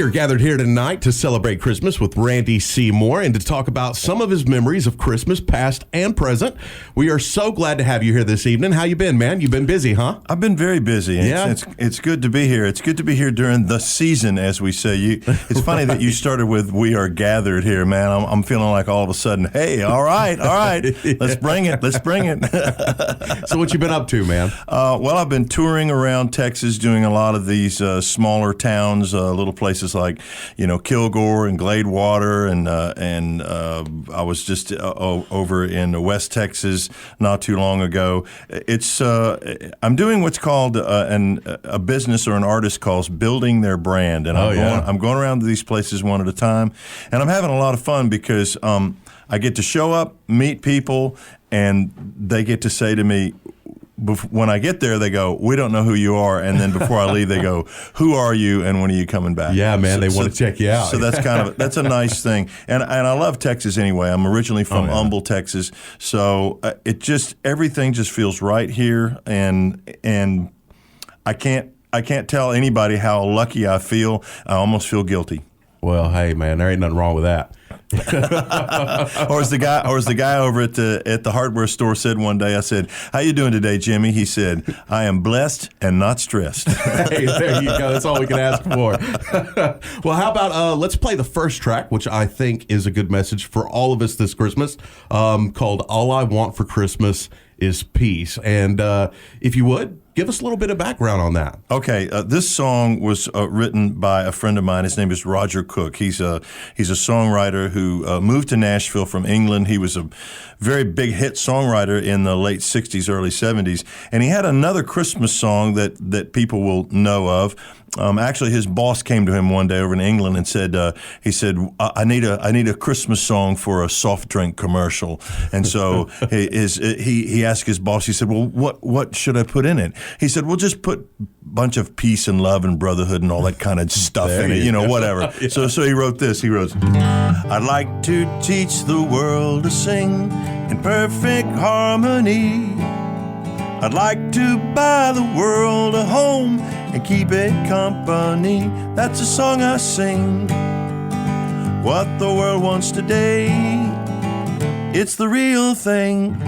are gathered here tonight to celebrate Christmas with Randy Seymour and to talk about some of his memories of Christmas, past and present. We are so glad to have you here this evening. How you been, man? You've been busy, huh? I've been very busy. Yeah. It's good to be here. It's good to be here during the season, as we say. It's funny that you started with "We are gathered here," man. I'm feeling like all of a sudden, hey, all right, let's bring it. So what you been up to, man? Well, I've been touring around Texas, doing a lot of these smaller towns, little places like, Kilgore and Gladewater, and I was just over in West Texas not too long ago. It's I'm doing what's called a business or an artist calls building their brand, and I'm going around to these places one at a time, and I'm having a lot of fun because I get to show up, meet people, and they get to say to me, when I get there, they go, "We don't know who you are," and then before I leave, they go, "Who are you, and when are you coming back?" Yeah, man, they want to check you out. So that's a nice thing, and I love Texas anyway. I'm originally from Humble, Texas, so everything just feels right here, and I can't tell anybody how lucky I feel. I almost feel guilty. Well, hey, man, there ain't nothing wrong with that. or as the guy over at the hardware store said one day, I said, "How you doing today, Jimmy?" He said, "I am blessed and not stressed." Hey, there you go. That's all we can ask for. Well, how about let's play the first track, which I think is a good message for all of us this Christmas, called "All I Want for Christmas Is Peace." And if you would, give us a little bit of background on that. Okay, this song was written by a friend of mine. His name is Roger Cook. He's a songwriter who moved to Nashville from England. He was a very big hit songwriter in the late 60s, early 70s. And he had another Christmas song that people will know of. Actually, his boss came to him one day over in England and said, I need a Christmas song for a soft drink commercial. And so he asked his boss, he said, "Well, what should I put in it?" He said, "Well, just put a bunch of peace and love and brotherhood and all that kind of stuff in it, whatever." Yeah. So he wrote this. He wrote, "I'd like to teach the world to sing in perfect harmony. I'd like to buy the world a home and keep it company. That's a song I sing. What the world wants today, it's the real thing."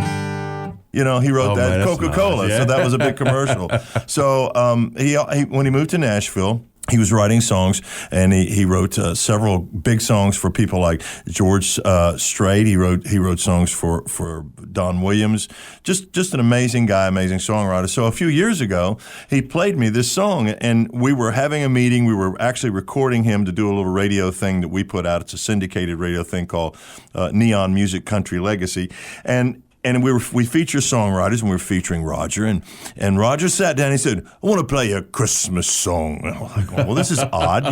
He wrote that, man, Coca-Cola, nice. Yeah. So that was a big commercial. So he when he moved to Nashville, he was writing songs, and he wrote several big songs for people like George Strait. He wrote songs for Don Williams. Just an amazing guy, amazing songwriter. So a few years ago, he played me this song, and we were having a meeting. We were actually recording him to do a little radio thing that we put out. It's a syndicated radio thing called Neon Music Country Legacy, and we feature songwriters, and we were featuring Roger. And Roger sat down and he said, "I want to play you a Christmas song." And I was like, "Well, this is odd,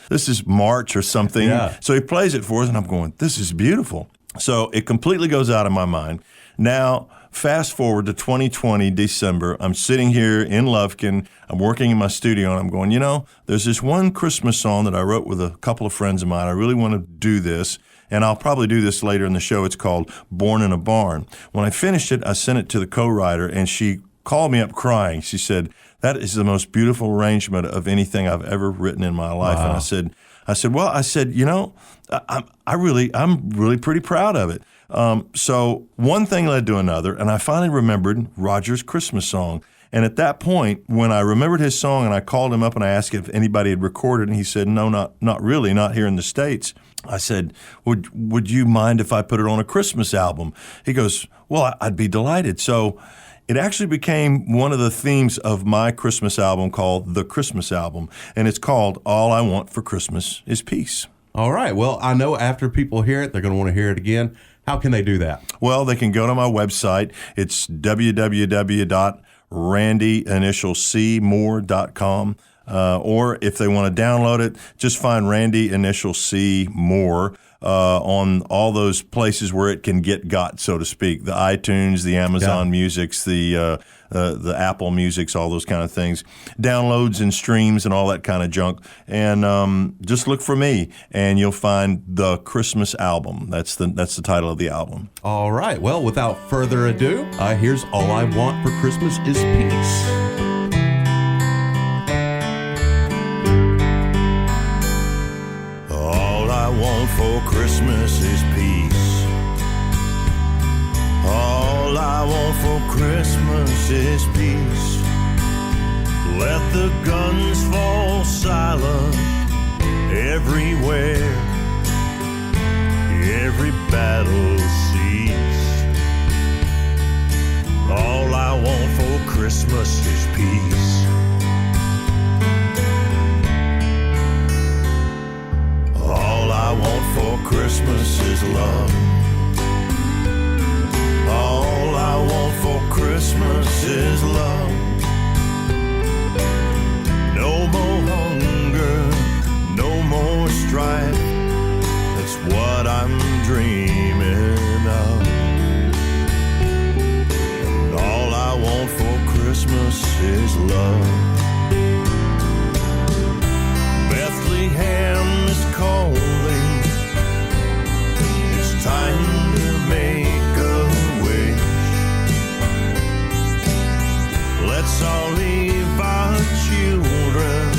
This is March or something." Yeah. So he plays it for us, and I'm going, "This is beautiful." So it completely goes out of my mind. Now, fast forward to 2020, December. I'm sitting here in Lufkin. I'm working in my studio, and I'm going, there's this one Christmas song that I wrote with a couple of friends of mine. I really want to do this. And I'll probably do this later in the show. It's called "Born in a Barn." When I finished it, I sent it to the co-writer, and she called me up crying. She said, "That is the most beautiful arrangement of anything I've ever written in my life." Wow. And I said, I'm really pretty proud of it. So one thing led to another, and I finally remembered Roger's Christmas song. And at that point, when I remembered his song, and I called him up and I asked if anybody had recorded, and he said, "No, not really, not here in the States." I said, would you mind if I put it on a Christmas album? He goes, "Well, I'd be delighted." So it actually became one of the themes of my Christmas album called The Christmas Album, and it's called "All I Want for Christmas Is Peace." All right. Well, I know after people hear it, they're going to want to hear it again. How can they do that? Well, they can go to my website. It's www.randyinitialcmore.com. Or if they want to download it, just find Randy Initial C More on all those places where it can get got, so to speak. The iTunes, the Amazon Musics, the Apple Musics, all those kind of things. Downloads and streams and all that kind of junk. And just look for me, and you'll find The Christmas Album. That's the title of the album. All right. Well, without further ado, here's "All I Want for Christmas Is Peace." for Christmas is peace. All I want for Christmas is peace. Let the guns fall silent everywhere. Every battle cease. All I want for Christmas is peace. All I want for Christmas is love. All I want for Christmas is love. No more hunger, no more strife. That's what I'm dreaming of. And all I want for Christmas is love. Bethlehem is calling. It's time to make a wish. Let's all leave our children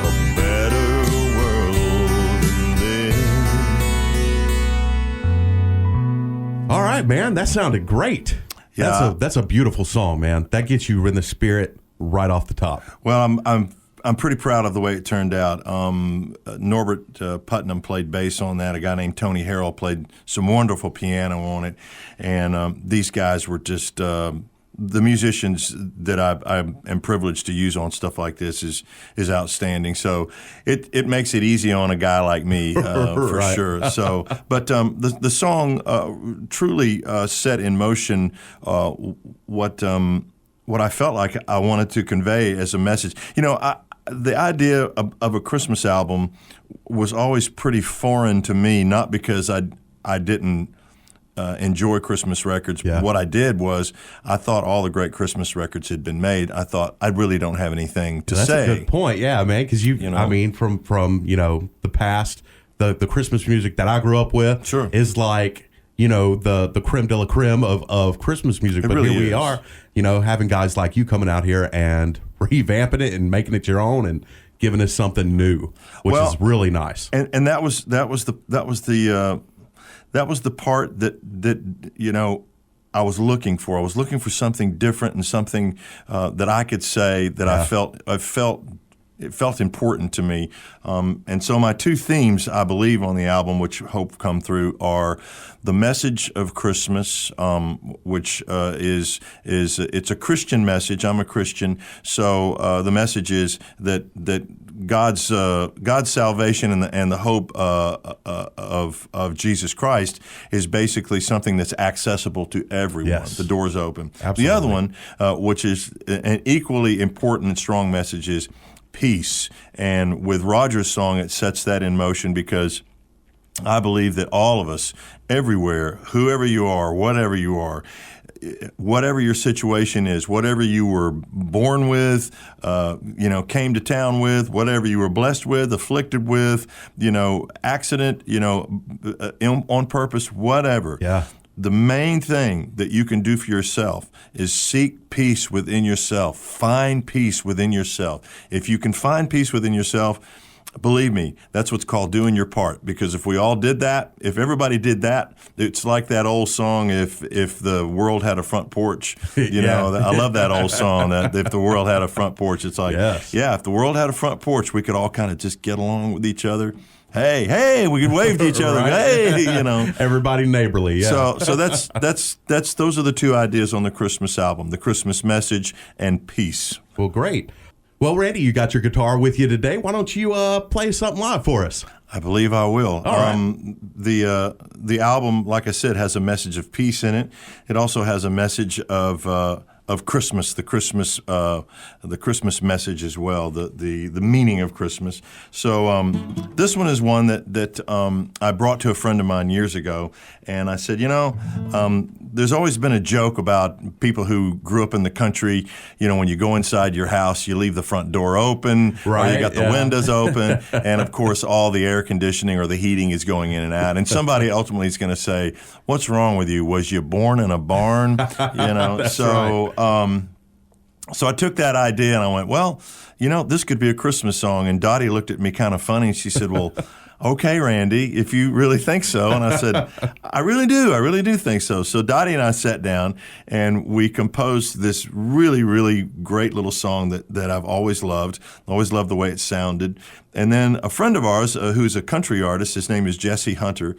a better world than this. All right, man, that sounded great. Yeah. That's a beautiful song, man. That gets you in the spirit right off the top. Well, I'm pretty proud of the way it turned out. Norbert Putnam played bass on that. A guy named Tony Harrell played some wonderful piano on it, and these guys were just the musicians that I am privileged to use on stuff like this is outstanding. So it makes it easy on a guy like me for Right. sure. So, but the song truly set in motion what I felt like I wanted to convey as a message. You know, the idea of a Christmas album was always pretty foreign to me, not because I didn't enjoy Christmas records. Yeah. What I did was I thought all the great Christmas records had been made. I thought I really don't have anything to That's say. a good point. Yeah, man, because you know? I mean, from the past, the Christmas music that I grew up with Sure. is like, the creme de la creme of Christmas music. But really here we is. are, having guys like you coming out here and revamping it and making it your own and giving us something new, which Well, is really nice. And that was the part that I was looking for. I was looking for something different and something that I could say that I felt it felt important to me. And so my two themes, I believe, on the album, which hope come through, are the message of Christmas, which is it's a Christian message. I'm a Christian, so the message is that God's salvation and the hope of Jesus Christ is basically something that's accessible to everyone. Yes. The door's open. Absolutely. The other one, which is an equally important and strong message, is peace. And with Roger's song, it sets that in motion because I believe that all of us, everywhere, whoever you are, whatever your situation is, whatever you were born with, came to town with, whatever you were blessed with, afflicted with, accident, on purpose, whatever. Yeah. The main thing that you can do for yourself is seek peace within yourself. Find peace within yourself. If you can find peace within yourself, believe me, that's what's called doing your part. Because if we all did that, if everybody did that, it's like that old song, if the world had a front porch. I love that old song, that if the world had a front porch, it's like, Yes. yeah, if the world had a front porch, we could all kind of just get along with each other. Hey, we could wave to each other. Right. Hey, Everybody neighborly. Yeah. So that's those are the two ideas on the Christmas album: the Christmas message and peace. Well, great. Well, Randy, you got your guitar with you today. Why don't you play something live for us? I believe I will. All right. The album, like I said, has a message of peace in it. It also has a message of Christmas, the Christmas message as well, the meaning of Christmas. So this one is one that I brought to a friend of mine years ago, and I said, there's always been a joke about people who grew up in the country. When you go inside your house, you leave the front door open, or Right, you got the yeah. windows open, and of course all the air conditioning or the heating is going in and out. And somebody ultimately is going to say, "What's wrong with you? Was you born in a barn?" That's So. So I took that idea and I went, well, this could be a Christmas song. And Dottie looked at me kind of funny and she said, well, okay, Randy, if you really think so. And I said, I really do think so. So Dottie and I sat down and we composed this really, really great little song that I've always loved the way it sounded. And then a friend of ours who's a country artist, his name is Jesse Hunter,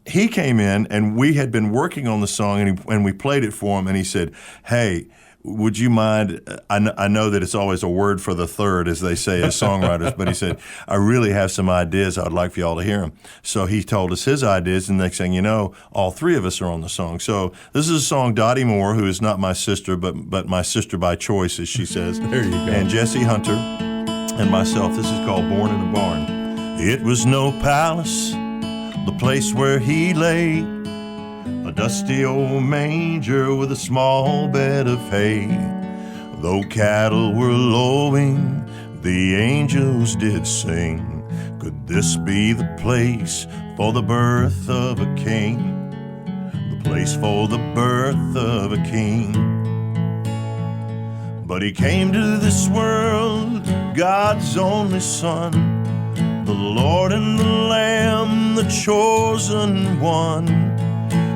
he came in and we had been working on the song and we played it for him and he said, hey, would you mind, I know that it's always a word for the third, as they say as songwriters, but he said, I really have some ideas. I'd like for y'all to hear them. So he told us his ideas, and next thing you know, all three of us are on the song. So this is a song Dottie Moore, who is not my sister, but my sister by choice, as she says. There you go. And Jesse Hunter and myself. This is called Born in a Barn. It was no palace, the place where he lay, a dusty old manger with a small bed of hay. Though cattle were lowing, the angels did sing. Could this be the place for the birth of a king? The place for the birth of a king. But he came to this world, God's only son, the Lord and the Lamb, the chosen one.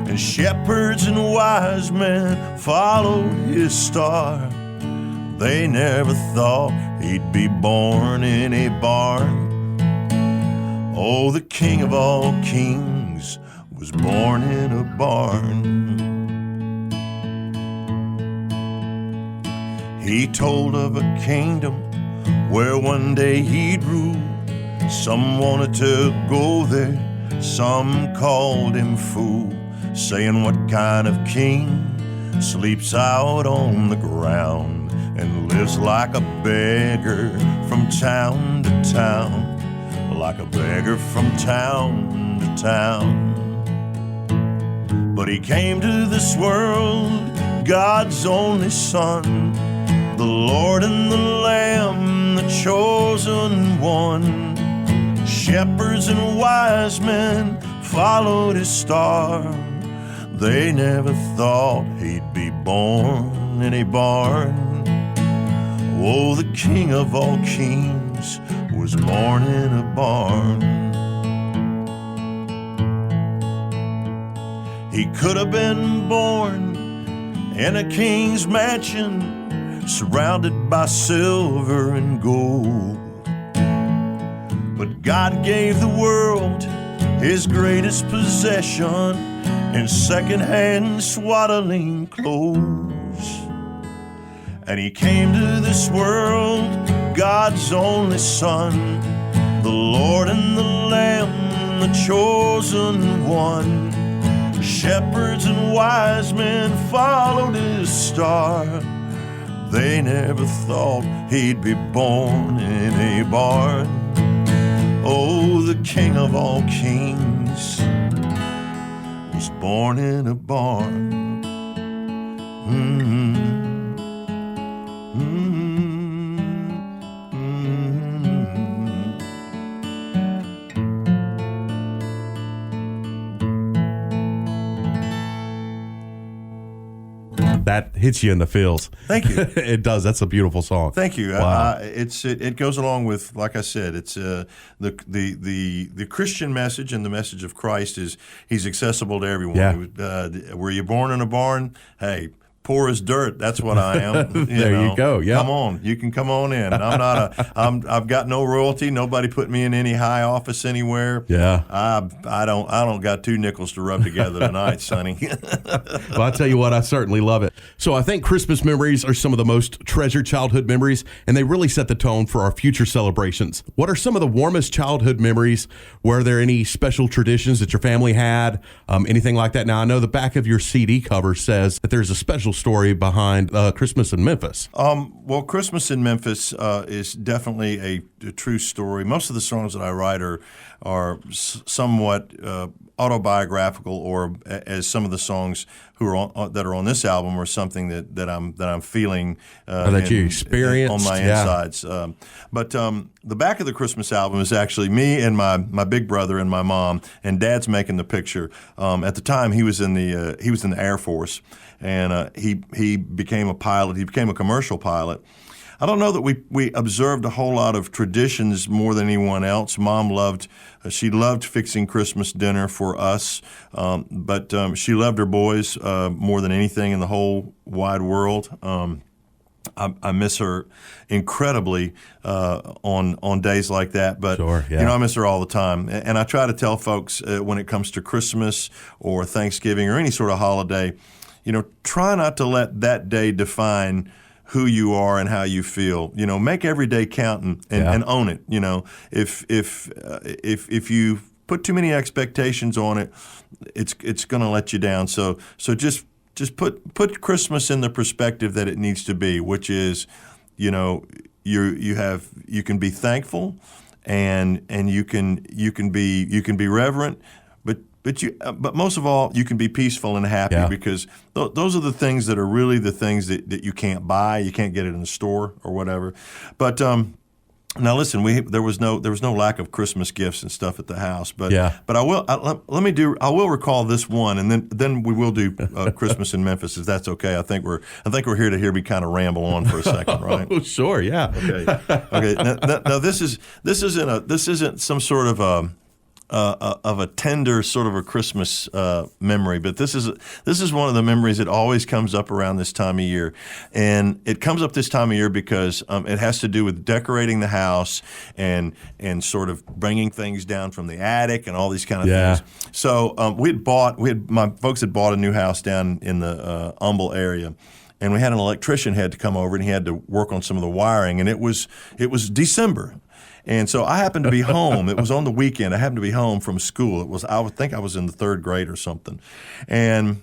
And shepherds and wise men followed his star. They never thought he'd be born in a barn. Oh, the King of all kings was born in a barn. He told of a kingdom where one day he'd rule. Some wanted to go there, some called him fool, saying what kind of king sleeps out on the ground and lives like a beggar from town to town, like a beggar from town to town. But he came to this world, God's only son, the Lord and the Lamb, the chosen one. Shepherds and wise men followed his star. They never thought he'd be born in a barn. Oh, the King of all kings was born in a barn. He could have been born in a king's mansion, surrounded by silver and gold. But God gave the world his greatest possession in second-hand swaddling clothes. And he came to this world, God's only son, the Lord and the Lamb, the chosen one. Shepherds and wise men followed his star. They never thought he'd be born in a barn. Oh, the King of all kings was born in a barn. Mm-hmm. That hits you in the feels. Thank you. It does. That's a beautiful song. Thank you. Wow. It goes along with, like I said, it's the Christian message, and the message of Christ is He's accessible to everyone. Yeah. Were you born in a barn? Hey, poor as dirt. That's what I am. There you go. Yeah. Come on, you can come on in. I've got no royalty. Nobody put me in any high office anywhere. Yeah. I don't got two nickels to rub together tonight, Sonny. Well, I tell you what, I certainly love it. So I think Christmas memories are some of the most treasured childhood memories, and they really set the tone for our future celebrations. What are some of the warmest childhood memories? Were there any special traditions that your family had? Anything like that? Now, I know the back of your CD cover says that there's a special story behind Christmas in Memphis. Well, Christmas in Memphis is definitely a true story. Most of the songs that I write are somewhat autobiographical, or as some of the songs that are on this album are something that I'm feeling that you experienced on my insides. But the back of the Christmas album is actually me and my big brother and my mom, and Dad's making the picture. At the time, he was in the Air Force, and he became a pilot. He became a commercial pilot. I don't know that we observed a whole lot of traditions more than anyone else. Mom she loved fixing Christmas dinner for us, but she loved her boys more than anything in the whole wide world. I miss her incredibly on days like that, but Sure, yeah. I miss her all the time. And I try to tell folks when it comes to Christmas or Thanksgiving or any sort of holiday, try not to let that day define who you are and how you feel. Make every day count and own it. If you put too many expectations on it, it's going to let you down. So just put Christmas in the perspective that it needs to be, which is, you can be thankful and you can be reverent, but most of all, you can be peaceful and happy because those are the things that are really the things that you can't buy. You can't get it in the store or whatever. But now listen, there was no lack of Christmas gifts and stuff at the house. But I will recall this one, and then we will do Christmas in Memphis if that's okay. I think we're here to hear me kind of ramble on for a second, right? Oh, sure, yeah. Okay. Now this isn't some sort of a tender sort of a Christmas memory, but this is one of the memories that always comes up around this time of year, and it comes up this time of year because it has to do with decorating the house and sort of bringing things down from the attic and all these kind of things. So my folks had bought a new house down in the Humble area. And we had an electrician had to come over, and he had to work on some of the wiring, and it was December. And so I happened to be home. It was on the weekend. I happened to be home from school. I would think I was in the third grade or something. And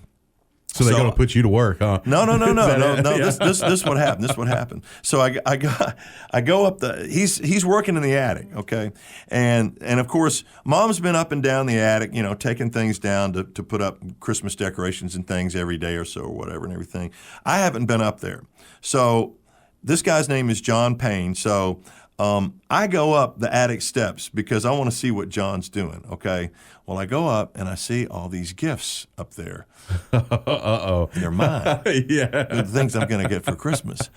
so they're going to put you to work, huh? No. This what happened. This what happened. So I go up he's working in the attic, okay, and of course Mom's been up and down the attic, taking things down to put up Christmas decorations and things every day or so or whatever and everything. I haven't been up there. So this guy's name is John Payne. So I go up the attic steps because I want to see what John's doing, okay? Well, I go up and I see all these gifts up there. Uh-oh. They're mine. Yeah. They're the things I'm going to get for Christmas.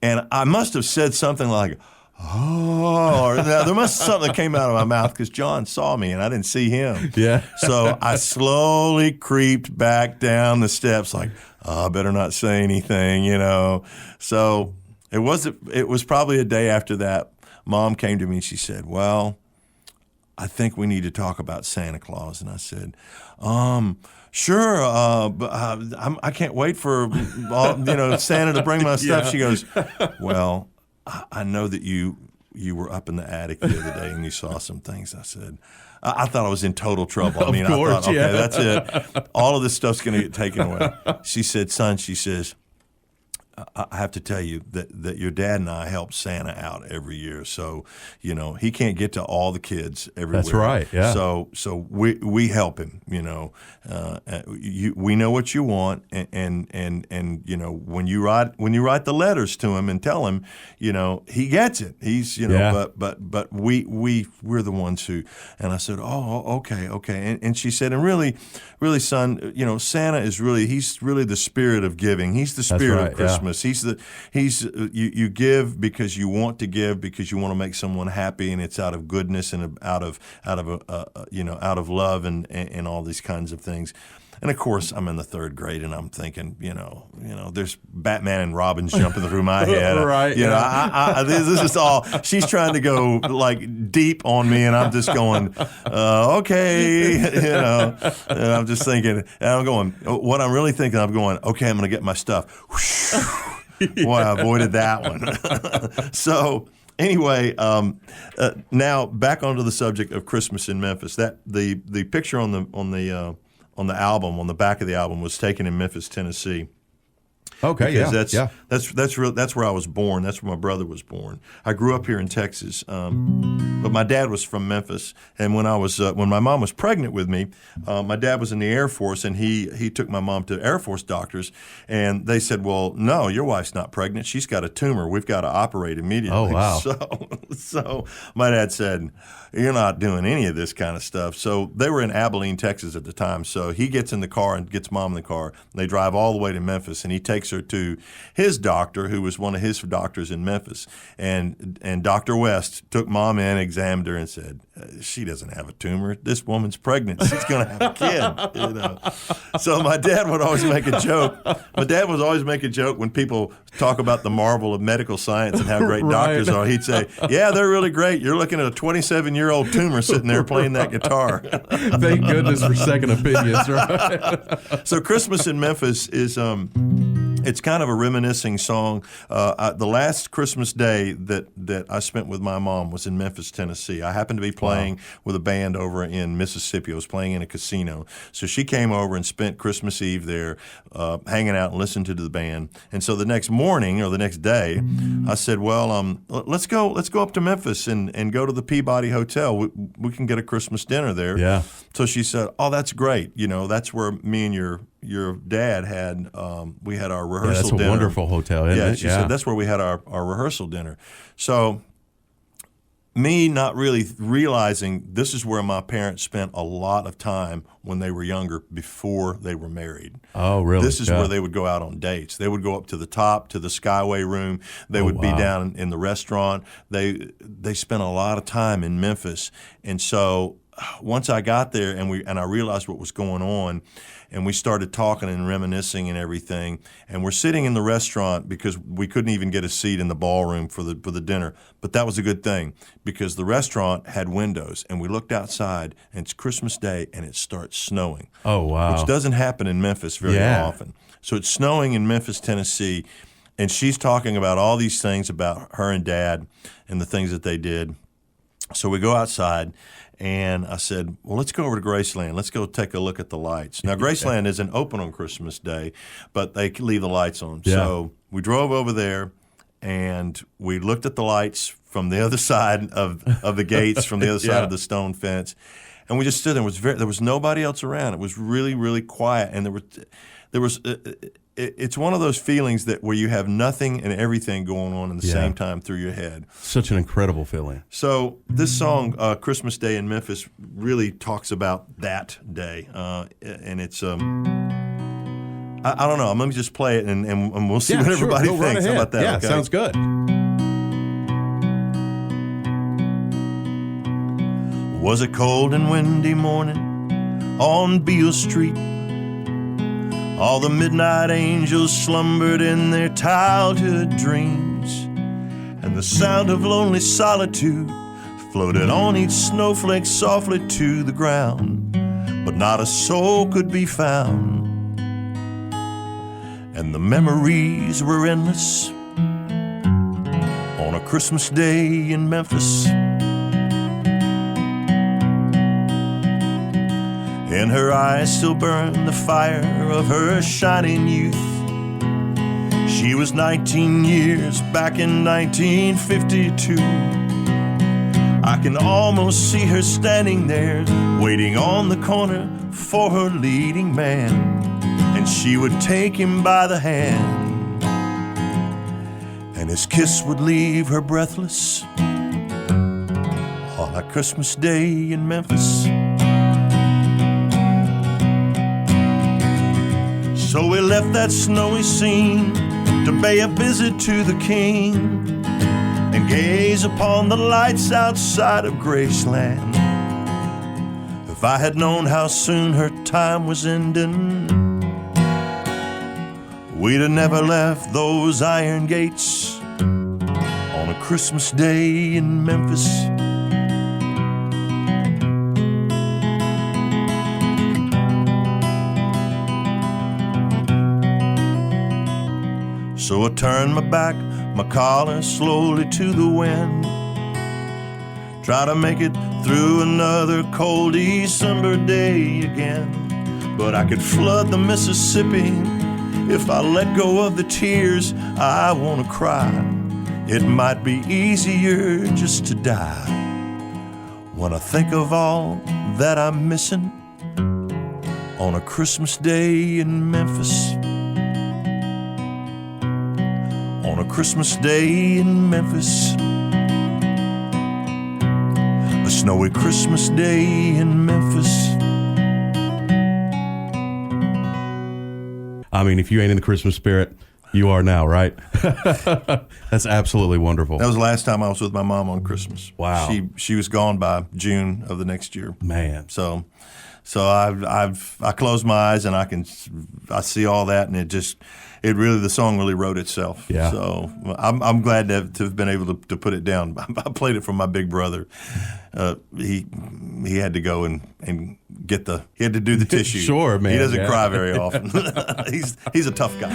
And I must have said something like, oh, or there must have something that came out of my mouth because John saw me and I didn't see him. Yeah. So I slowly creeped back down the steps like, I better not say anything, So it was probably a day after that. Mom came to me and she said, well, I think we need to talk about Santa Claus. And I said, sure, but I can't wait for Santa to bring my stuff. Yeah. She goes, well, I know that you were up in the attic the other day and you saw some things. I said, I thought I was in total trouble. Of course, I thought, okay, that's it. All of this stuff's going to get taken away. She said, son, she says, I have to tell you that your dad and I help Santa out every year. So, he can't get to all the kids everywhere. That's right, yeah. So we help him, we know what you want and when you write the letters to him and tell him, he gets it. He's, but we're the ones who, and I said, oh, okay. And she said, and really, son, Santa is he's really the spirit of giving. He's the spirit of Christmas. Yeah. You give because you want to give because you want to make someone happy, and it's out of goodness and out of love and all these kinds of things. And of course, I'm in the third grade, and I'm thinking, there's Batman and Robin's jumping through my head. Right. This is all. She's trying to go like deep on me, and I'm just going, okay, And I'm just thinking, and I'm going. What I'm really thinking, I'm going, okay, I'm going to get my stuff. Boy, I avoided that one. So. Anyway, now back onto the subject of Christmas in Memphis. That the picture on the album, on the back of the album, was taken in Memphis, Tennessee. Okay, because that's where I was born. That's where my brother was born. I grew up here in Texas, but my dad was from Memphis. And when my mom was pregnant with me, my dad was in the Air Force, and he took my mom to Air Force doctors, and they said, "Well, no, your wife's not pregnant. She's got a tumor. We've got to operate immediately." Oh, wow! So my dad said, "You're not doing any of this kind of stuff." So they were in Abilene, Texas at the time. So he gets in the car and gets mom in the car. And they drive all the way to Memphis, and he takes her to his doctor, who was one of his doctors in Memphis. And Dr. West took Mom in, examined her, and said, she doesn't have a tumor. This woman's pregnant. She's going to have a kid. You know. So my dad would always make a joke. My dad would always make a joke when people talk about the marvel of medical science and how great doctors are. He'd say, yeah, they're really great. You're looking at a 27-year-old tumor sitting there playing that guitar. Thank goodness for second opinions, right? So Christmas in Memphis is it's kind of a reminiscing song. The last Christmas day that I spent with my mom was in Memphis, Tennessee. I happened to be playing with a band over in Mississippi. I was playing in a casino. So she came over and spent Christmas Eve there hanging out and listening to the band. And so the next morning or the next day, I said, well, let's go up to Memphis and go to the Peabody Hotel. We can get a Christmas dinner there. Yeah. So she said, oh, that's great. You know, that's where me and your dad had, we had our rehearsal that's a dinner. wonderful hotel, isn't it? She said that's where we had our rehearsal dinner. So me not really realizing this is where my parents spent a lot of time when they were younger before they were married. Oh, really? This is where they would go out on dates. They would go up to the top, to the Skyway room. They would be down in the restaurant. They spent a lot of time in Memphis. And so once I got there and I realized what was going on, and we started talking and reminiscing and everything, and we're sitting in the restaurant because we couldn't even get a seat in the ballroom for the dinner. But that was a good thing because the restaurant had windows, and we looked outside, and it's Christmas Day, and it starts snowing. Oh, wow. Which doesn't happen in Memphis very often. So it's snowing in Memphis, Tennessee, and she's talking about all these things about her and Dad and the things that they did. So we go outside, and I said, well, let's go over to Graceland. Let's go take a look at the lights. Now, Graceland isn't open on Christmas Day, but they leave the lights on. Yeah. So we drove over there, and we looked at the lights from the other side of the gates, from the other side of the stone fence, and we just stood there. There was nobody else around. It was really, really quiet, and there was. It's one of those feelings where you have nothing and everything going on at the same time through your head. Such an incredible feeling. So this song, Christmas Day in Memphis, really talks about that day. And it's, I don't know, let me just play it and we'll see what everybody thinks. How about that? Yeah, okay? Sounds good. Was a cold and windy morning on Beale Street. All the midnight angels slumbered in their childhood dreams, and the sound of lonely solitude floated on each snowflake softly to the ground, but not a soul could be found. And the memories were endless on a Christmas day in Memphis. In her eyes still burned the fire of her shining youth. She was 19 years back in 1952. I can almost see her standing there, waiting on the corner for her leading man. And she would take him by the hand, and his kiss would leave her breathless on a Christmas day in Memphis. So we left that snowy scene to pay a visit to the king and gaze upon the lights outside of Graceland. If I had known how soon her time was ending, we'd have never left those iron gates on a Christmas day in Memphis. So I turned my back, my collar slowly to the wind. Try to make it through another cold December day again. But I could flood the Mississippi if I let go of the tears I want to cry. It might be easier just to die when I think of all that I'm missing on a Christmas day in Memphis. On a Christmas day in Memphis, a snowy Christmas day in Memphis. I mean, if you ain't in the Christmas spirit, you are now, right? That's absolutely wonderful. That was the last time I was with my mom on Christmas. Wow. She was gone by June of the next year. Man. So I close my eyes and I see all that, and the song really wrote itself. Yeah. So I'm glad to have been able to put it down. I played it for my big brother. He had to go and he had to do the tissue. Sure, man. He doesn't yeah. cry very often. He's a tough guy.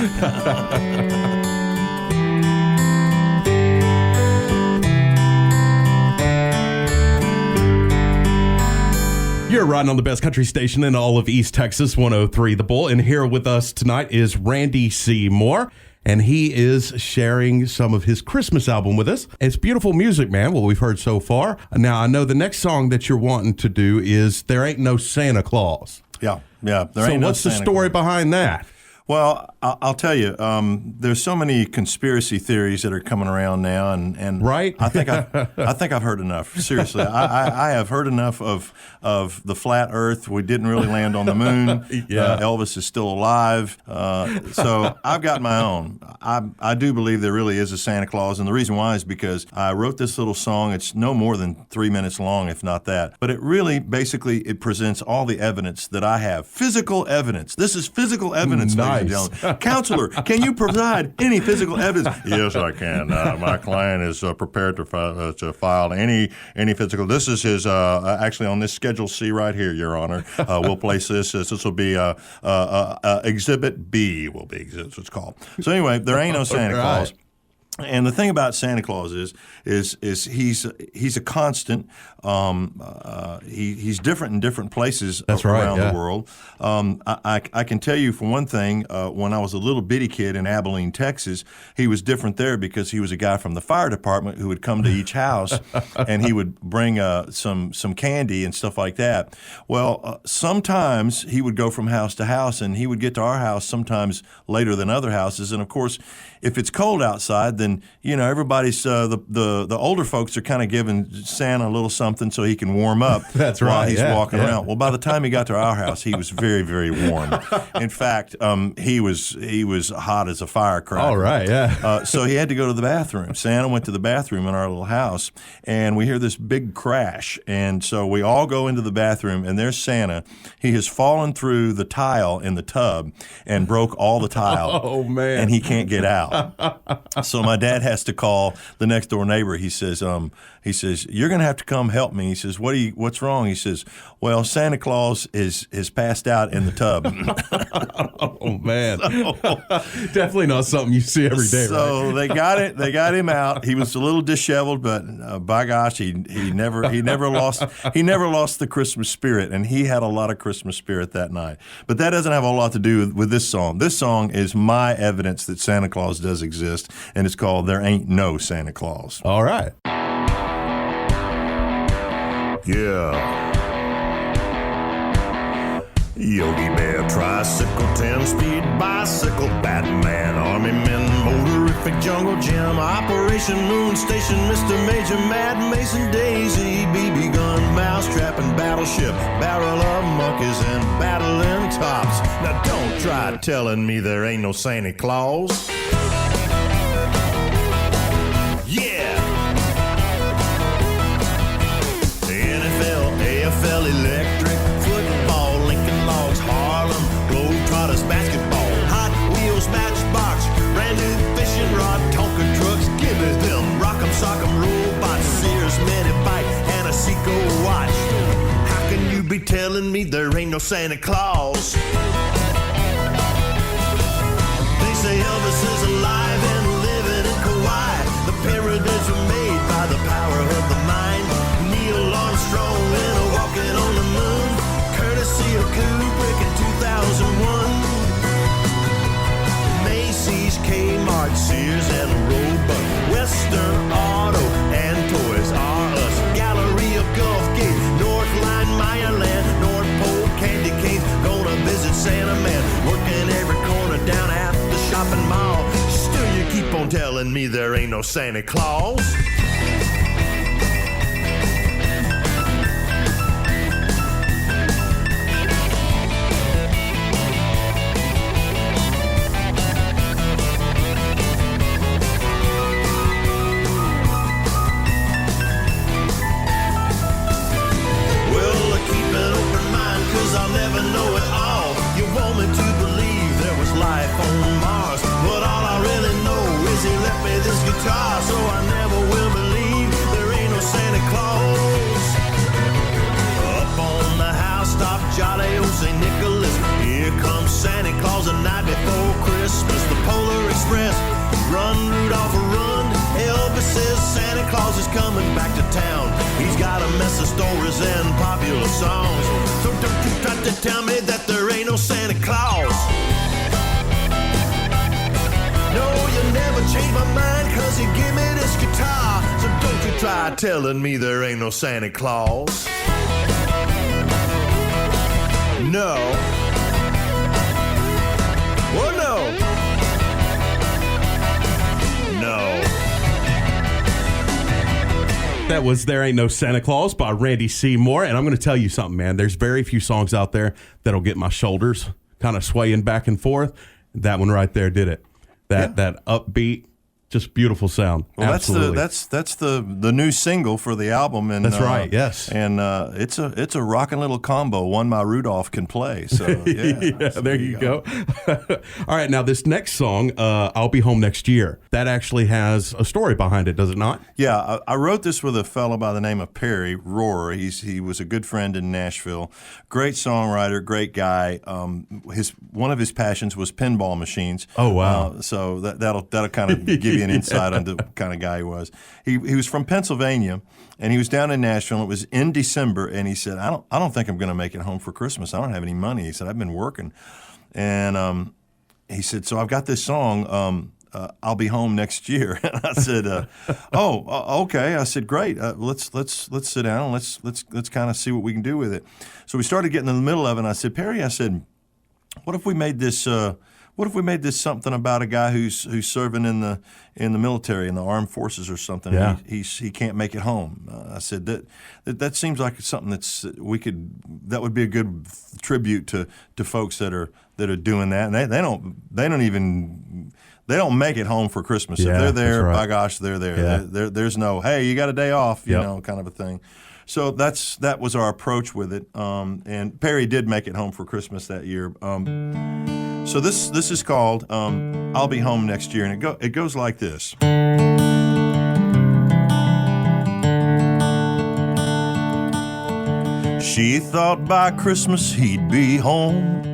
You're riding on the best country station in all of East Texas, 103 The Bull. And here with us tonight is Randy Seymour, and he is sharing some of his Christmas album with us. It's beautiful music, man, what we've heard so far. Now, I know the next song that you're wanting to do is There Ain't No Santa Claus. Yeah. So what's the story behind that? Well, I'll tell you, there's so many conspiracy theories that are coming around now, and right? I think I've heard enough. Seriously, I have heard enough of the flat Earth. We didn't really land on the moon. Yeah. Elvis is still alive. So I've got my own. I do believe there really is a Santa Claus, and the reason why is because I wrote this little song. It's no more than 3 minutes long, if not that. But it really, basically, it presents all the evidence that I have. Physical evidence. This is physical evidence. Nice. Counselor, can you provide any physical evidence? Yes, I can. My client is prepared to file any physical. This is his actually on this Schedule C right here, Your Honor. We'll place this. This will be Exhibit B. Will be what it's called. So anyway, there ain't no Santa Claus. And the thing about Santa Claus is he's a constant. He's different in different places around the world. I can tell you for one thing, when I was a little bitty kid in Abilene, Texas, he was different there because he was a guy from the fire department who would come to each house and he would bring some candy and stuff like that. Well, sometimes he would go from house to house, and he would get to our house sometimes later than other houses. And of course, if it's cold outside, then everybody's the older folks are kind of giving Santa a little something so he can warm up. That's while right. he's walking around. Well, by the time he got to our house, he was very, very warm. In fact, he was hot as a firecracker. All right, yeah. So he had to go to the bathroom. Santa went to the bathroom in our little house, and we hear this big crash. And so we all go into the bathroom, and there's Santa. He has fallen through the tile in the tub and broke all the tile. Oh, man. And he can't get out. So my dad has to call the next door neighbor. He says, "You're going to have to come help me." He says, "What's wrong?" He says, "Well, Santa Claus is passed out in the tub." Oh man, definitely not something you see every day. So right? they got him out. He was a little disheveled, but by gosh, he never lost the Christmas spirit, and he had a lot of Christmas spirit that night. But that doesn't have a lot to do with this song. This song is my evidence that Santa Claus does exist, and it's called "There Ain't No Santa Claus." All right. Yeah. Yogi Bear, tricycle, 10-speed bicycle, Batman, Army Men, motorific jungle gym, Operation Moon Station, Mr. Major, Mad Mason, Daisy, BB gun, mousetrap, and battleship, barrel of monkeys and battling tops. Now don't try telling me there ain't no Santa Claus. AFL, electric, football, Lincoln Logs, Harlem, Globetrotters, basketball, Hot Wheels, Matchbox, brand new fishing rod, Tonka trucks, give me them, Rock'em Sock'em robots, Sears, Medibite, and a Seiko watch. How can you be telling me there ain't no Santa Claus? They say Elvis is alive and living in Kauai. The pyramids were made by the power of the mind. Neil Armstrong walking on the moon, courtesy of Kubrick in 2001. Macy's, Kmart, Sears, and Roebuck, Western Auto, and Toys R Us, Galleria, Gulf Gate, Northline, Meyerland, North Pole, Candy Canes. Gonna visit Santa Man, working every corner down at the shopping mall. Still you keep on telling me there ain't no Santa Claus. me this guitar, so I never will believe there ain't no Santa Claus. Up on the housetop, jolly old St. Nicholas. Here comes Santa Claus the night before Christmas. The Polar Express, run Rudolph, run. Elvis says Santa Claus is coming back to town. He's got a mess of stories and popular songs. So don't you try to tell me that there ain't no Santa Claus. No, you never change my mind, cause you give me this guitar. So don't you try telling me there ain't no Santa Claus. No. Oh no. No. That was There Ain't No Santa Claus by Randy Seymour. And I'm going to tell you something, man. There's very few songs out there that'll get my shoulders kind of swaying back and forth. That one right there did it. That upbeat, just beautiful sound. Well, Absolutely. that's the new single for the album, and That's right, yes. and it's a rockin' little combo. One my Rudolph can play. So yeah, there you go. All right, now this next song, "I'll Be Home Next Year," that actually has a story behind it, does it not? Yeah, I wrote this with a fellow by the name of Perry Rohrer. He was a good friend in Nashville, great songwriter, great guy. One of his passions was pinball machines. Oh wow! So that'll kind of give you an insight on the kind of guy he was. He was from Pennsylvania, and he was down in Nashville. It was in December, and he said, "I don't think I'm going to make it home for Christmas. I don't have any money." He said, "I've been working," and he said, "So I've got this song." I'll be home next year. And I said, okay. I said, great. Let's sit down. And let's kind of see what we can do with it. So we started getting in the middle of it. And I said, Perry, I said, what if we made this something about a guy who's serving in the military, in the armed forces or something? Yeah. And he can't make it home. I said that seems like something that would be a good tribute to folks that are doing that. And they don't make it home for Christmas. Yeah, if they're there, right. by gosh, they're there. Yeah. There's no, hey, you got a day off, Yep. kind of a thing. So that was our approach with it. And Perry did make it home for Christmas that year. So this is called "I'll Be Home Next Year," and it goes like this. She thought by Christmas he'd be home,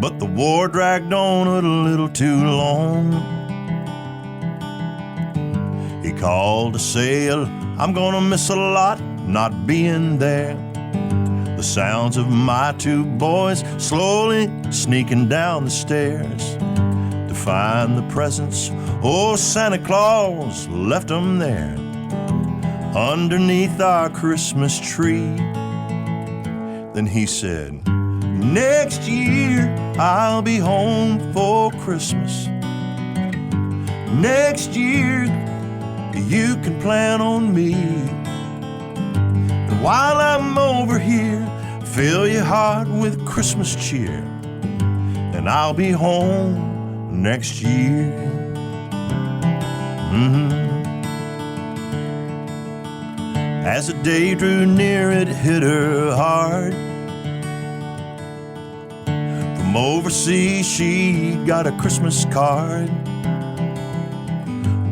but the war dragged on a little too long. He called to say, I'm gonna miss a lot not being there. The sounds of my two boys slowly sneaking down the stairs to find the presents. Oh, Santa Claus left them there underneath our Christmas tree. Then he said, next year I'll be home for Christmas. Next year you can plan on me. And while I'm over here, fill your heart with Christmas cheer, and I'll be home next year. As the day drew near, it hit her hard. From overseas she got a Christmas card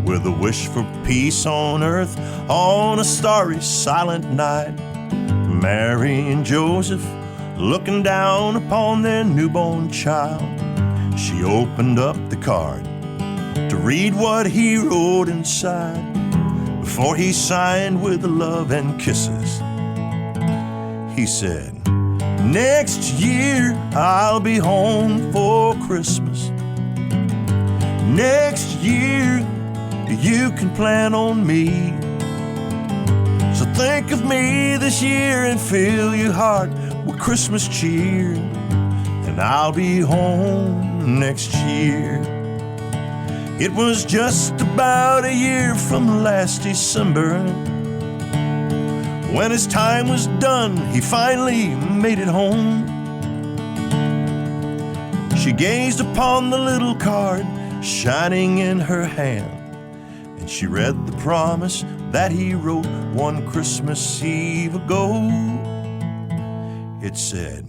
with a wish for peace on earth on a starry, silent night. Mary and Joseph looking down upon their newborn child. She opened up the card to read what he wrote inside before he signed with love and kisses. He said, next year I'll be home for Christmas. Next year you can plan on me. So think of me this year and fill your heart with Christmas cheer, and I'll be home next year. It was just about a year from last December when his time was done, he finally made it home. She gazed upon the little card shining in her hand, and she read the promise that he wrote one Christmas Eve ago. It said,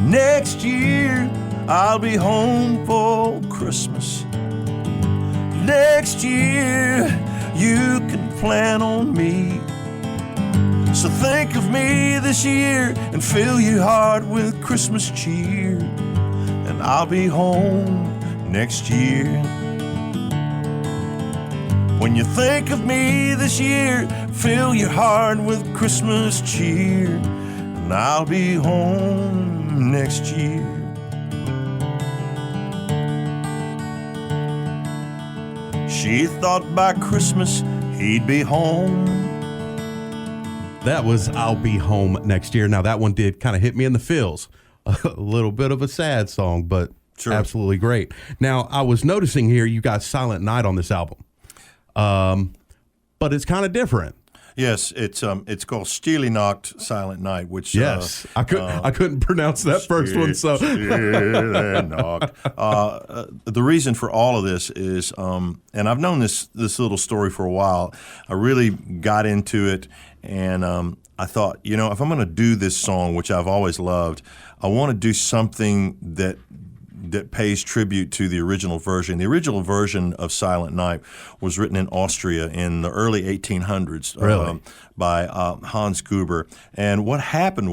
next year I'll be home for Christmas. next year you can plan on me. So think of me this year and fill your heart with Christmas cheer, and I'll be home next year. When you think of me this year, fill your heart with Christmas cheer, and I'll be home next year. She thought by Christmas he'd be home. That was I'll Be Home Next Year. Now, that one did kind of hit me in the feels. A little bit of a sad song, but Sure. Absolutely great. Now, I was noticing here you got Silent Night on this album, but it's kind of different. Yes, it's called Stille Nacht, Silent Night, which Yes, I couldn't pronounce that first one. So Stille Nacht. The reason for all of this is, and I've known this little story for a while. I really got into it, and I thought, if I'm going to do this song, which I've always loved, I want to do something that pays tribute to the original version. The original version of Silent Night was written in Austria in the early 1800s. Really? By Hans Gruber. And what happened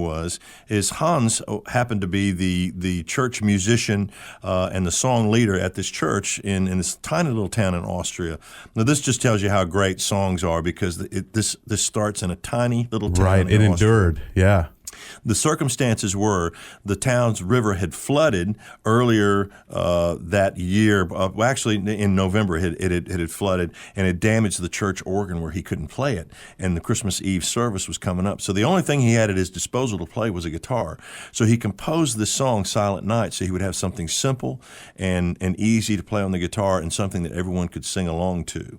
is Hans happened to be the church musician and the song leader at this church in this tiny little town in Austria. Now, this just tells you how great songs are, because this starts in a tiny little town. right, it endured. Yeah. The circumstances were the town's river had flooded earlier that year. Actually, in November, it had flooded, and it damaged the church organ where he couldn't play it. And the Christmas Eve service was coming up. So the only thing he had at his disposal to play was a guitar. So he composed this song, Silent Night, so he would have something simple and easy to play on the guitar, and something that everyone could sing along to.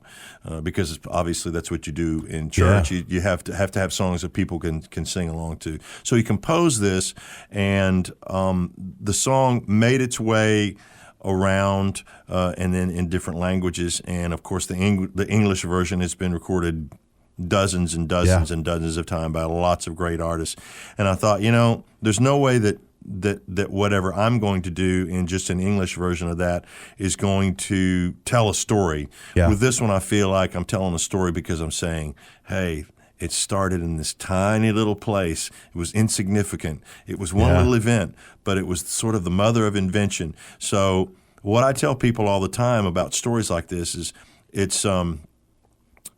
Because obviously that's what you do in church. Yeah. You have to have songs that people can sing along to. So he composed this, and the song made its way around, and then in different languages. And of course, the English version has been recorded dozens and dozens and dozens of times by lots of great artists. And I thought, there's no way that whatever I'm going to do in just an English version of that is going to tell a story. Yeah. With this one, I feel like I'm telling a story because I'm saying, hey, it started in this tiny little place. It was insignificant. It was one little event, but it was sort of the mother of invention. So what I tell people all the time about stories like this is it's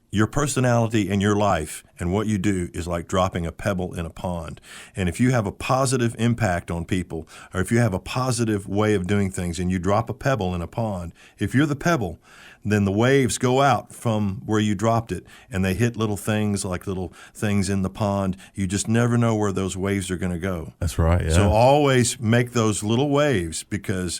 your personality and your life and what you do is like dropping a pebble in a pond. And if you have a positive impact on people, or if you have a positive way of doing things and you drop a pebble in a pond, if you're the pebble, then the waves go out from where you dropped it, and they hit little things in the pond. You just never know where those waves are going to go. That's right. Yeah. So always make those little waves, because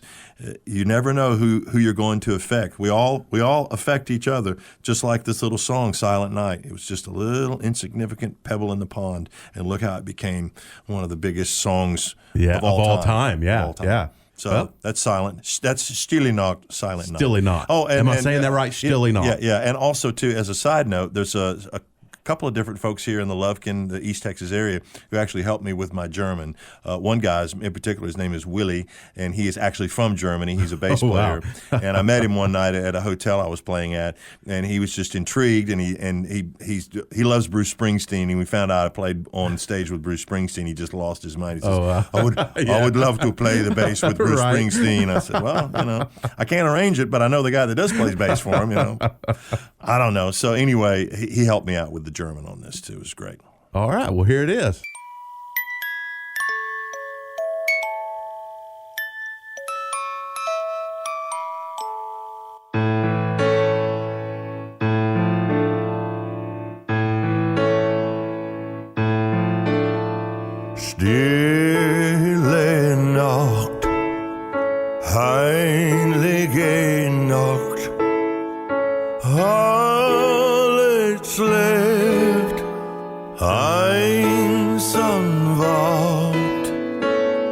you never know who you're going to affect. We all affect each other, just like this little song, Silent Night. It was just a little insignificant pebble in the pond, and look how it became one of the biggest songs of all time. Yeah. Of all time. Yeah. So that's silent. That's Stille Nacht, Silent Night. Stille Nacht. Oh, am I saying that right? Stille Nacht. Yeah. And also, too, as a side note, there's a couple of different folks here in the Lufkin, the East Texas area, who actually helped me with my German. One guy, in particular, his name is Willie, and he is actually from Germany. He's a bass player, and I met him one night at a hotel I was playing at, and he was just intrigued, and he loves Bruce Springsteen, and we found out I played on stage with Bruce Springsteen. He just lost his mind. He says, I would love to play the bass with Bruce Springsteen. I said, well, I can't arrange it, but I know the guy that does play bass for him. I don't know. So anyway, he helped me out with the German on this too. It was great. All right. Well, here it is. Stille Nacht, heilige Nacht, alles schläft, einsam ward,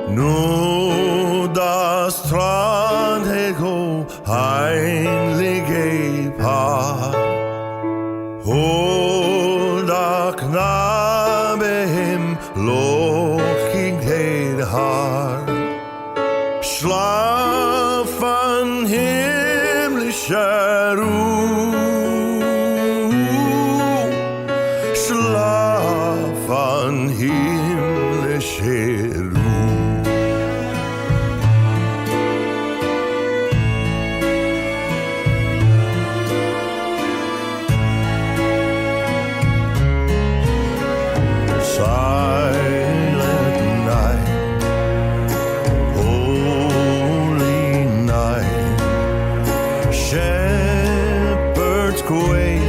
nur das traurige heilige Paar. Holder Knabe im lockigheid Haar, schlaf an himmlischer schlafen himmlische Ruhe. Silent night, holy night, shepherds quake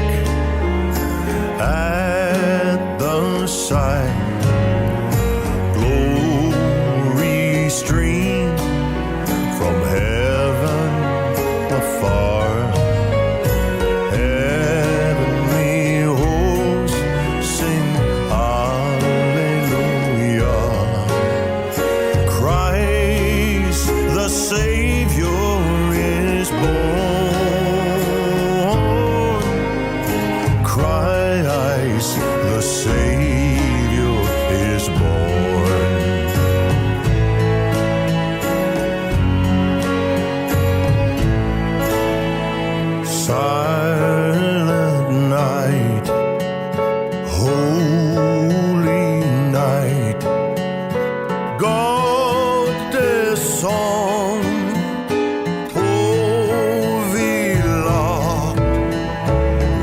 at the sight, glory stream from heaven afar, heavenly hosts sing hallelujah. Christ the Savior is born. Christ the Savior is born. Silent night, holy night, Gottes song, Povila,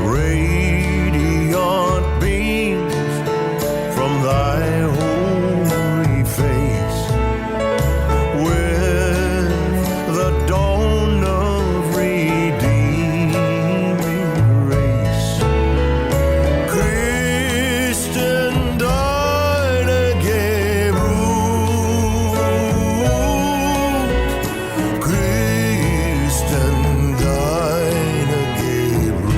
radiant beams from thy holy face, with the dawn of redeeming grace. Christen deine Gebrut, Christen deine Gebrut.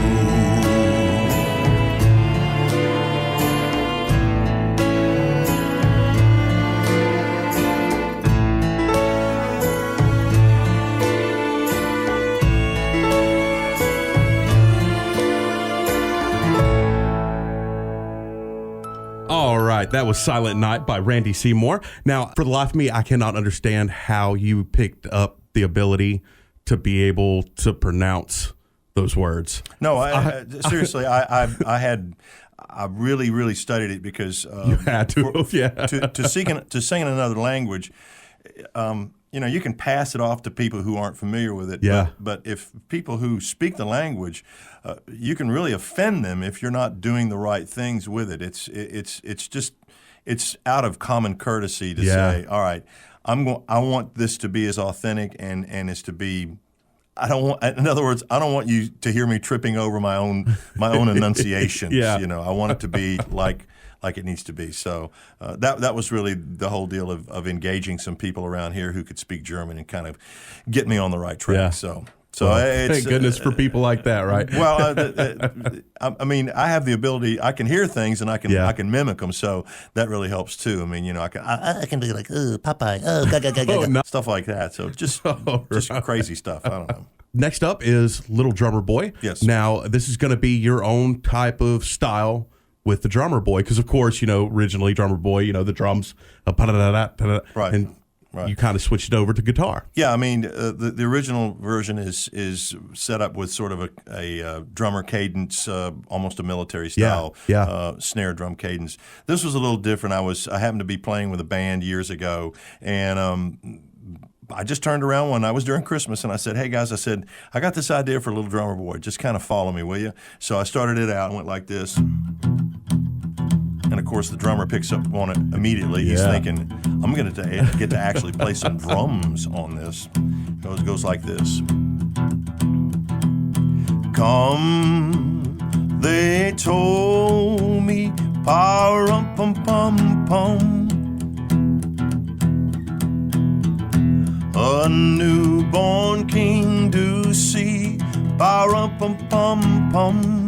All right, that was Silent Night by Randy Seymour. Now, for the life of me, I cannot understand how you picked up the ability to be able to pronounce those words. No, seriously, I really studied it because You had to, yeah. to sing in another language. You can pass it off to people who aren't familiar with it. Yeah. But if people who speak the language, you can really offend them if you're not doing the right things with it. It's out of common courtesy to say, all right, I want this to be as authentic and as to be. In other words, I don't want you to hear me tripping over my own enunciations. Yeah. I want it to be like it needs to be. So that was really the whole deal of engaging some people around here who could speak German and kind of get me on the right track. Yeah. So Thank goodness for people like that, right? Well, I mean, I have the ability. I can hear things and I can mimic them. So that really helps too. I mean, I can do like Popeye, stuff like that. So just crazy stuff. I don't know. Next up is Little Drummer Boy. Yes. Now, this is going to be your own type of style with the Drummer Boy, because of course, originally Drummer Boy, the drums, Right. And Right. you kind of switched it over to guitar. Yeah, I mean, the original version is set up with sort of a drummer cadence, almost a military style snare drum cadence. This was a little different. I happened to be playing with a band years ago, and I just turned around one night. It was during Christmas, and I said, "Hey guys," I said, "I got this idea for a Little Drummer Boy. Just kind of follow me, will you?" So I started it out and went like this. And of course, the drummer picks up on it immediately. He's thinking, I'm going to get to actually play some drums on this. It goes like this. Come, they told me, power pum pum pum. A newborn king do see, power pum pum pum.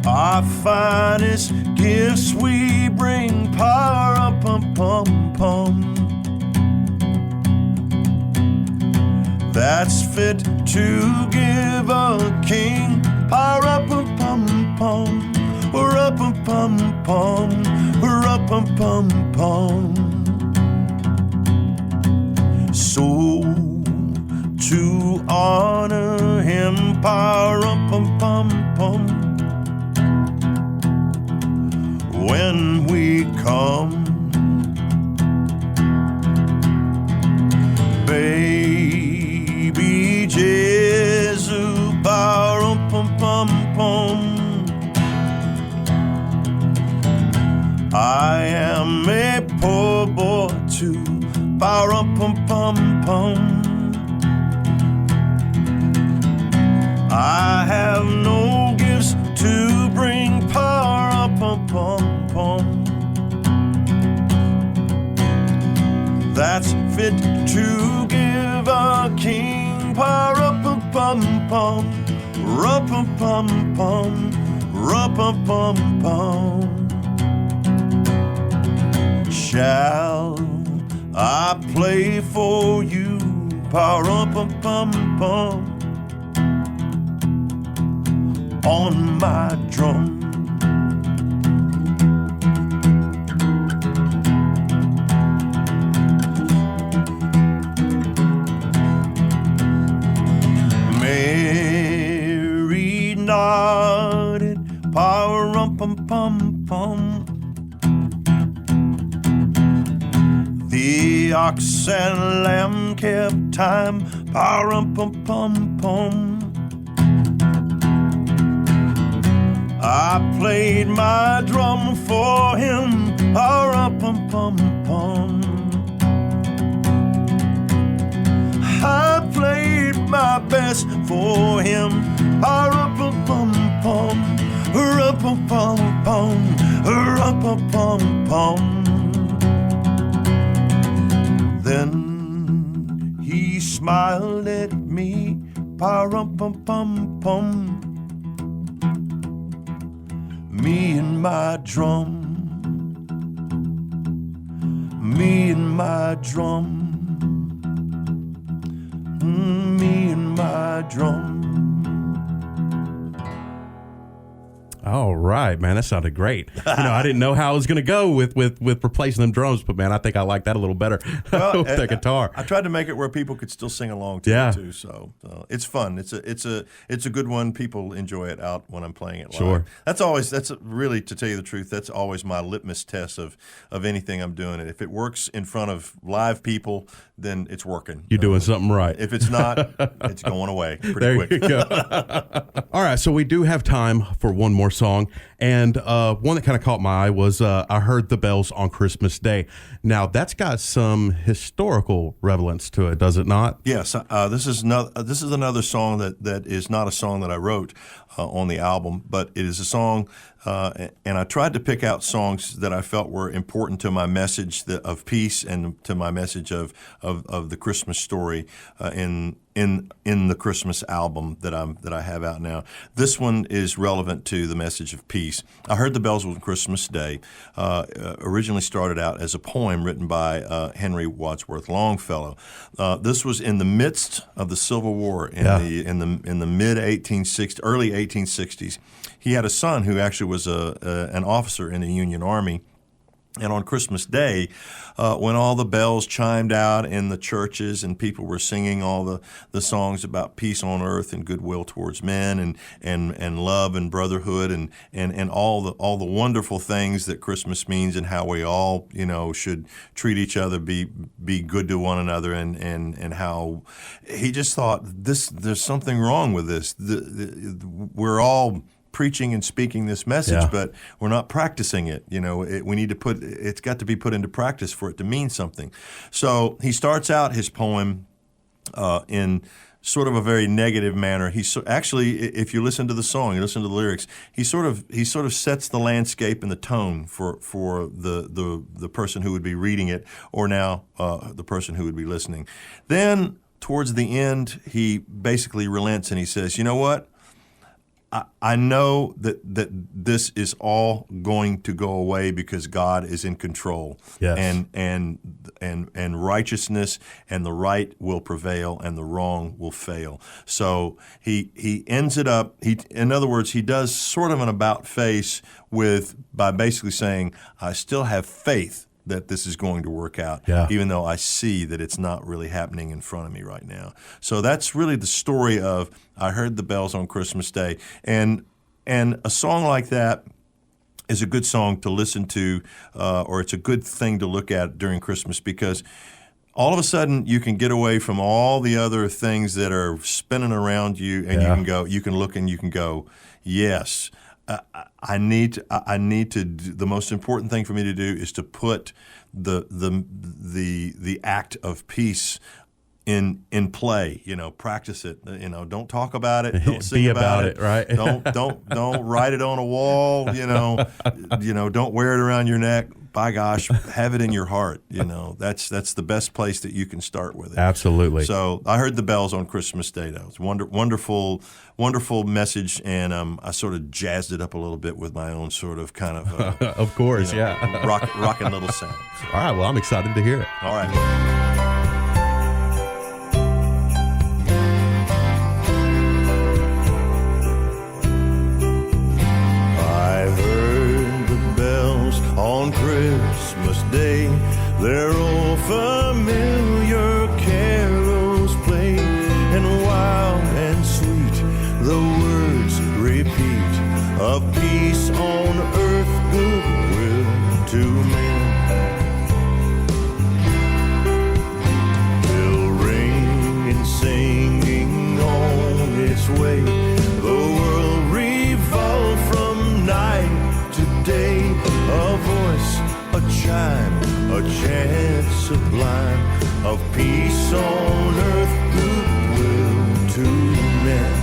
Our finest gifts we bring, power pum pum pum. That's fit to give a king, power pum pum pum. We're pum pum pum. We're pum pum pum. So to honor him. Pa-rum-pum-pum-pum. When we come, baby Jesus, pa-rum-pum-pum-pum. I am a poor boy too, pa-rum-pum-pum-pum. I have no gifts to bring, pa-rum-pum-pum-pum. That's fit to give a king, pa-rum-pum-pum-pum, rum-pum-pum-pum, rum-pum-pum-pum. Shall I play for you, pa-rum-pum-pum-pum, on my drum? Mary nodded, pa-rum-pum-pum-pum. The ox and lamb kept time, pa-rum-pum-pum-pum. I played my drum for him, pa-rum-pum-pum-pum. I played my best for him, pa-rum-pum-pum-pum, rum-pum-pum-pum, rum-pum-pum-pum. Then he smiled at me, pa-rum-pum-pum-pum. Me and my drum, me and my drum, me and my drum. All right, man, that sounded great. I didn't know how I was going to go with replacing them drums, but man, I think I like that a little better with the guitar. I tried to make it where people could still sing along to it too, so it's fun. It's a good one. People enjoy it out when I'm playing it live. Sure. That's really, to tell you the truth, that's always my litmus test of anything I'm doing. And if it works in front of live people, then it's working. You're doing something right. If it's not, it's going away pretty there quick. You go. All right, so we do have time for one more song, and one that kind of caught my eye was I Heard the Bells on Christmas Day. Now, that's got some historical relevance to it, does it not? Yes, this is another song that is not a song that I wrote on the album, but it is a song, and I tried to pick out songs that I felt were important to my message of peace and to my message of the Christmas story in the Christmas album that I have out now. This one is relevant to the message of peace. I Heard the Bells on Christmas Day originally started out as a poem written by Henry Wadsworth Longfellow. This was in the midst of the Civil War in the mid 1860s, early 1860s. He had a son who actually was an officer in the Union Army. And on Christmas Day, when all the bells chimed out in the churches and people were singing all the songs about peace on earth and goodwill towards men and love and brotherhood and all the wonderful things that Christmas means and how we all should treat each other, be good to one another, and how he just thought there's something wrong with this. We're all preaching and speaking this message, but we're not practicing it. We need to it's got to be put into practice for it to mean something. So he starts out his poem in sort of a very negative manner. Actually, if you listen to the song, you listen to the lyrics, he sort of sets the landscape and the tone for the person who would be reading it, or now the person who would be listening. Then towards the end, he basically relents and he says, "You know what? I know that this is all going to go away because God is in control, yes. and righteousness and the right will prevail and the wrong will fail." So he ends it up. In other words, he does sort of an about face by basically saying, "I still have faith that this is going to work out, Yeah. even though I see that it's not really happening in front of me right now. So that's really the story of I Heard the Bells on Christmas Day. And a song like that is a good song to listen to, or it's a good thing to look at during Christmas, because all of a sudden you can get away from all the other things that are spinning around you, and you can look and you can go, yes, I need to do, the most important thing for me to do is to put the act of peace in play. Practice it. Don't talk about it. Don't sing Be about it, right? Don't write it on a wall. Don't wear it around your neck. By gosh, have it in your heart. That's the best place that you can start with it. Absolutely. So I heard the bells on Christmas Day. Though it's wonderful, wonderful message, and I sort of jazzed it up a little bit with my own sort of kind of Of course, yeah. rockin' little sound. So, All right, well, I'm excited to hear it. all right. On Christmas Day, their old familiar carols play, and wild and sweet the words repeat of peace on earth, goodwill to men. They'll ring and singing on its way, the world revolve from night to day. A voice, a chime, a chant sublime of peace on earth, goodwill to men.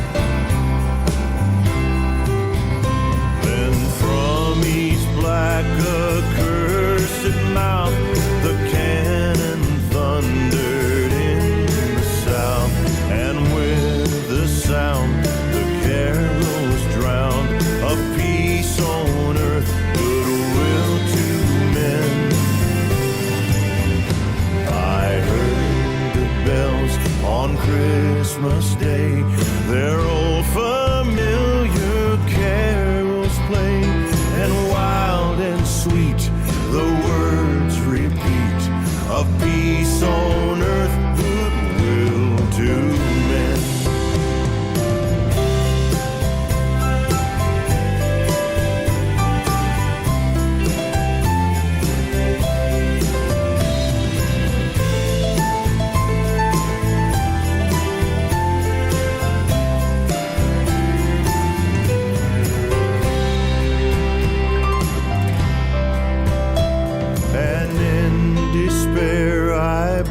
Then from each black accursed mouth the cannon thundered in the south, and with the sound the carols drowned of peace on earth, goodwill to men. I heard the bells on Christmas Day, their old familiar carols play, and wild and sweet the words repeat of peace on earth, goodwill to men.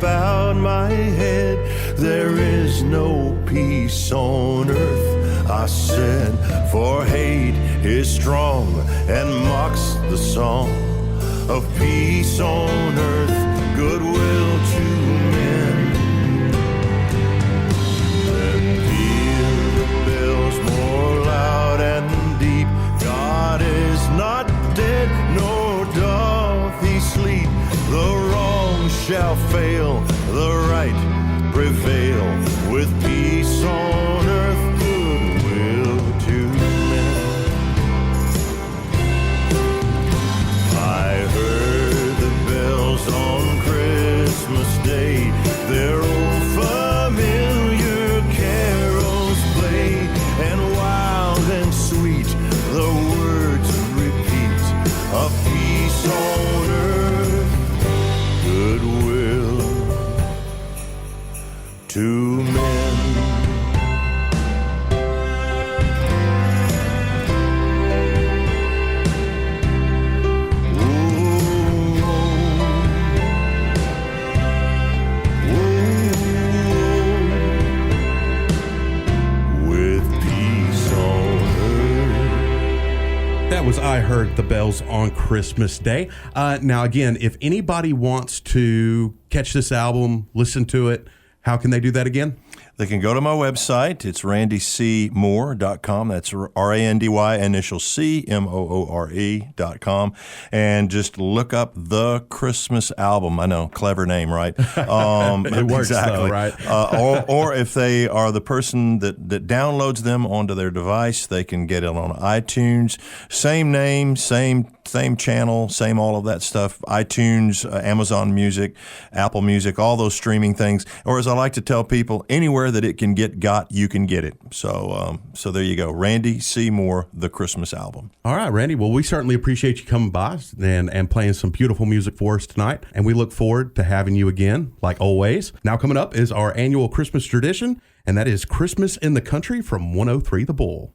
Bowed my head, there is no peace on earth, I said, for hate is strong and mocks the song of peace on earth, goodwill to men. Then peal the bells more loud and deep, God is not dead, nor doth he sleep. The wrong shall fail, the right prevail, with peace on earth, goodwill to men. I heard the bells on Christmas Day, their old familiar carols play, and wild and sweet the words repeat of peace on earth, goodwill to men. With peace on earth. That was I Heard the Bells on Christmas Day. Now, again, if anybody wants to catch this album, listen to it, how can they do that again? They can go to my website. It's randycmoore.com. That's R-A-N-D-Y, initial C, M-O-O-R-E.com. And just look up The Christmas Album. I know, clever name, right? It works, exactly. though, right? Or if they are the person that downloads them onto their device, they can get it on iTunes. Same name, same channel, same all of that stuff. iTunes, Amazon Music, Apple Music, all those streaming things. Or as I like to tell people, anywhere that it can get got, you can get it. So there you go. Randy C. Moore, The Christmas Album. All right, Randy. Well, we certainly appreciate you coming by and playing some beautiful music for us tonight. And we look forward to having you again, like always. Now coming up is our annual Christmas tradition, and that is Christmas in the Country from 103 The Bull.